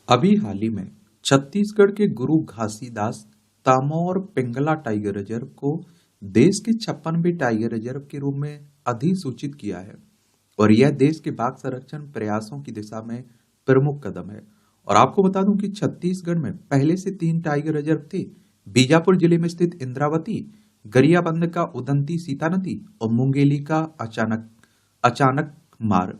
अभी हाल ही में छत्तीसगढ़ के गुरु घासीदास तामौर पिंगला टाइगर रिजर्व को देश के 56वें टाइगर रिजर्व के रूप में अधिसूचित किया है और यह देश के बाघ संरक्षण प्रयासों की दिशा में प्रमुख कदम है। और आपको बता दूं कि छत्तीसगढ़ में पहले से 3 टाइगर रिजर्व थे। बीजापुर जिले में स्थित इंद्रावती, गरियाबंद का उदंती सीता नदी और मुंगेली का अचानक अचानक मार।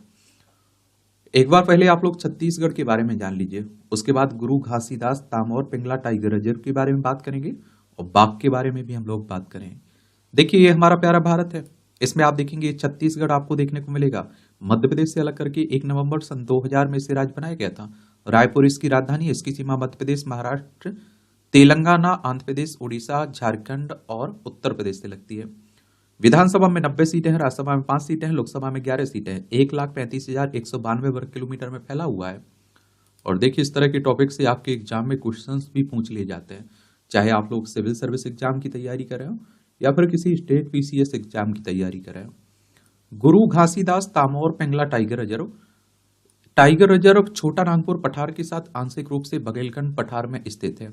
एक बार पहले आप लोग छत्तीसगढ़ के बारे में जान लीजिए, उसके बाद गुरु घासीदास तामौर पिंगला टाइगर रिजर्व के बारे में बात करेंगे और बाघ के बारे में भी हम लोग बात करें। देखिए, ये हमारा प्यारा भारत है। इसमें आप देखेंगे छत्तीसगढ़ आपको देखने को मिलेगा। मध्य प्रदेश से अलग करके 1 नवंबर सन 2000 में इसे राज्य बनाया गया था। रायपुर इसकी राजधानी है। इसकी सीमा मध्य प्रदेश, महाराष्ट्र, तेलंगाना, आंध्र प्रदेश, उड़ीसा, झारखंड और उत्तर प्रदेश से लगती है। विधानसभा में 90 सीटें हैं, राज्यसभा में 5 सीटें हैं, लोकसभा में 11 सीटें हैं। 1,35,192 वर्ग किलोमीटर में फैला हुआ है। और देखिए, इस तरह के टॉपिक से आपके एग्जाम में क्वेश्चंस भी पूछ लिए जाते हैं, चाहे आप लोग सिविल सर्विस एग्जाम की तैयारी कर रहे हो या फिर किसी स्टेट पीसीएस एग्जाम की तैयारी कर रहे हो। गुरु घासीदास तामौर पिंगला टाइगर रिजर्व छोटा नागपुर पठार के साथ आंशिक रूप से बघेलखंड पठार में स्थित है।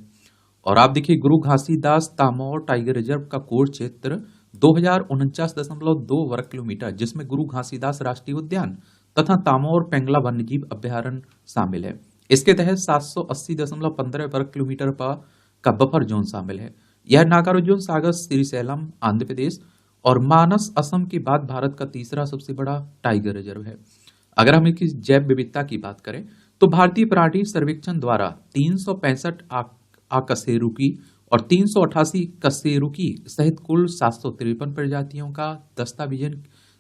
और आप देखिए, गुरु घासीदास तामौर टाइगर रिजर्व का कोर क्षेत्र 2049.2 वर्ग किलोमीटर, जिसमें गुरु घासीदास राष्ट्रीय उद्यान तथा तामौर पेंगला वन्यजीव अभ्यारण्य शामिल है। इसके तहत 780.15 वर्ग किलोमीटर का बफर जोन शामिल है। यह नागार्जुन सागर श्रीशैलम आंध्र प्रदेश और मानस असम के बाद भारत का तीसरा सबसे बड़ा टाइगर रिजर्व है। अगर हम इसकी जैव विविधता की बात करें तो भारतीय प्राणी सर्वेक्षण द्वारा 365 आकशेरुकी और 388 कशेरुकी सहित कुल 753 प्रजातियों का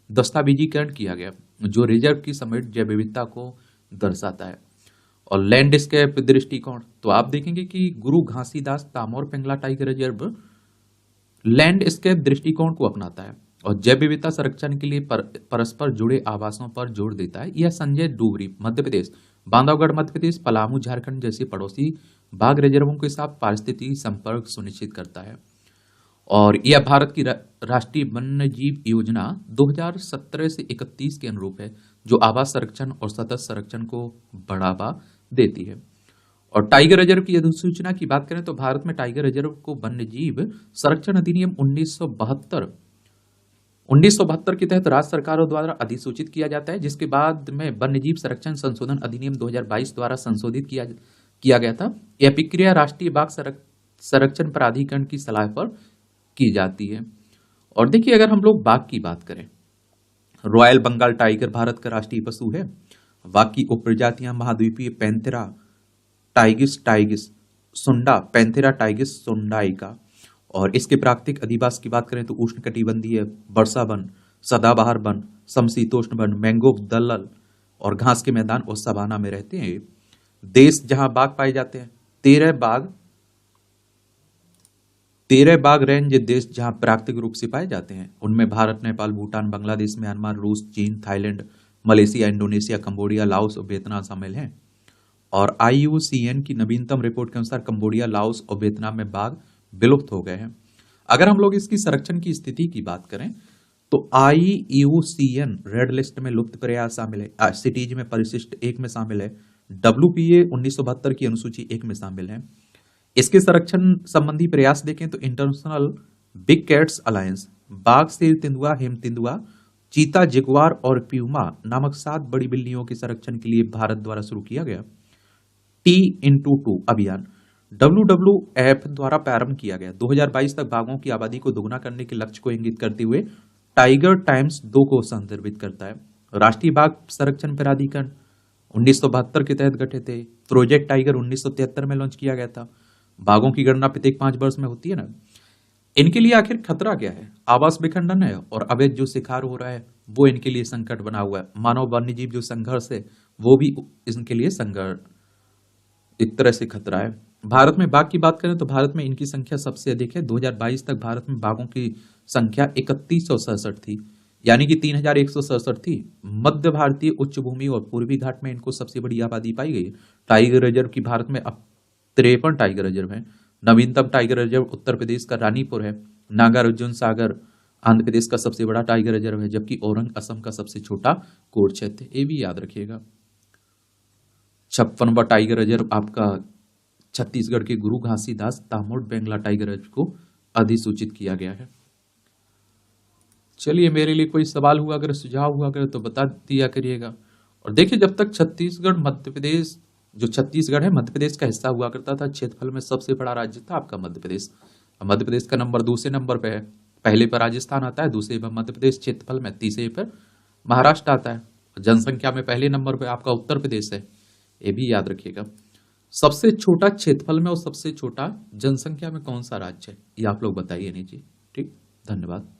दस्तावेजीकरण किया गया, जो रिजर्व की समेत जैव विविधता को दर्शाता है। और लैंडस्केप दृष्टिकोण तो आप देखेंगे कि Guru Ghasidas Tamor Pingla tiger reserve landscape दृष्टिकोण को अपनाता है और जैव विविधता संरक्षण के लिए परस्पर जुड़े आवासों पर जोर देता है। यह संजय डूबरी मध्य प्रदेश, बांधवगढ़ मध्य प्रदेश, पलामू झारखंड जैसे पड़ोसी बाघ रिजर्वों के साथ पारिस्थितिकी संपर्क सुनिश्चित करता है। और यह भारत की राष्ट्रीय वन्यजीव योजना 2017 से 31 के अनुरूप है, जो आवास संरक्षण और सतत संरक्षण को बढ़ावा देती है। और टाइगर रिजर्व की अधिसूचना की बात करें तो भारत में टाइगर रिजर्व को वन्यजीव संरक्षण अधिनियम 1972 के तहत राज्य सरकारों द्वारा अधिसूचित किया जाता है, जिसके बाद में वन्यजीव संरक्षण संशोधन अधिनियम 2022 द्वारा संशोधित किया गया था। यह प्रक्रिया राष्ट्रीय बाघ संरक्षण प्राधिकरण की सलाह पर की जाती है। और देखिए, अगर हम लोग बाघ की बात करें, रॉयल बंगाल टाइगर भारत का राष्ट्रीय पशु है। बाघ की उपप्रजातियां महाद्वीपीय पैंथेरा टाइगिस सुंडा, पैंथेरा टाइगिस सुंडाइका। और इसके प्राकृतिक अधिवास की बात करें तो उष्णकटिबंधीय वर्षा वन, सदाबहार वन, समशीतोष्ण वन, मैंग्रोव दलदल और घास के मैदान और सवाना में रहते हैं। देश जहां बाघ पाए जाते हैं, 13 बाघ रेंज देश जहां प्राकृतिक रूप से पाए जाते हैं, उनमें भारत, नेपाल, भूटान, बांग्लादेश, म्यांमार, रूस, चीन, Thailand, Malaysia, Indonesia, Cambodia, Laos और वियतनाम शामिल हैं। और IUCN की नवीनतम रिपोर्ट के अनुसार कंबोडिया, लाओस और वियतनाम में बाघ विलुप्त हो गए हैं। अगर हम लोग इसकी संरक्षण की स्थिति की बात करें तो IUCN रेड लिस्ट में लुप्त प्रयास शामिल है, सिटीज में परिशिष्ट 1 में शामिल है, WPA 1972 की अनुसूची 1 में शामिल है। इसके संरक्षण संबंधी प्रयास देखें तो इंटरनेशनल बिग कैट्स अलायंस बाघ, शेर, तेंदुआ, हेम तेंदुआ, चीता, जगुआर और प्यूमा नामक 7 बड़ी बिल्लियों के संरक्षण के लिए भारत द्वारा शुरू किया गया T*2 अभियान WWF द्वारा प्रारंभ किया गया। 2022 तक बाघों की आबादी को दोगुना करने के लक्ष्य को इंगित करते हुए टाइगर टाइम्स 2 को संदर्भित करता है। राष्ट्रीय बाघ संरक्षण प्राधिकरण 1972 के तहत गठित है। प्रोजेक्ट टाइगर 1973 में लॉन्च किया गया था। बाघों की गणना प्रत्येक 5 वर्ष में होती है ना। इनके लिए आखिर खतरा क्या है? आवास विखंडन है और अवैध जो शिकार हो रहा है वो इनके लिए संकट बना हुआ है। मानव वन्यजीव जो संघर्ष है वो भी इनके लिए संघर्ष एक तरह से खतरा है। भारत में बाघ की बात करें तो भारत में इनकी संख्या सबसे अधिक है। 2022 तक भारत में बाघों की संख्या 3167 थी, यानी कि 3167 थी। मध्य भारतीय उच्च भूमि और पूर्वी घाट में इनको सबसे बड़ी आबादी पाई गई है। टाइगर रिजर्व की भारत में अब 53 टाइगर रिजर्व है। नवीनतम टाइगर रिजर्व उत्तर प्रदेश का रानीपुर है। नागार्जुन सागर आंध्र प्रदेश का सबसे बड़ा टाइगर रिजर्व है, जबकि औरंग असम का सबसे छोटा कोर क्षेत्र है। ये भी याद रखिएगा। 56वां टाइगर रिजर्व आपका छत्तीसगढ़ के गुरु घासीदास दामोद बेंगला टाइगर रिजर्व को अधिसूचित किया गया है। चलिए, मेरे लिए कोई सवाल हुआ अगर, सुझाव हुआ अगर, तो बता दिया करिएगा। और देखिए, जब तक छत्तीसगढ़ मध्य प्रदेश, जो छत्तीसगढ़ है मध्य प्रदेश का हिस्सा हुआ करता था, क्षेत्रफल में सबसे बड़ा राज्य था आपका मध्य प्रदेश। मध्य प्रदेश का नंबर दूसरे नंबर पे है, पहले पर राजस्थान आता है, दूसरे पर मध्य प्रदेश क्षेत्रफल में, तीसरे पर महाराष्ट्र आता है। जनसंख्या में पहले नंबर पे आपका उत्तर प्रदेश है, ये भी याद रखिएगा। सबसे छोटा क्षेत्रफल में और सबसे छोटा जनसंख्या में कौन सा राज्य है, ये आप लोग बताइए। नहीं जी, ठीक, धन्यवाद।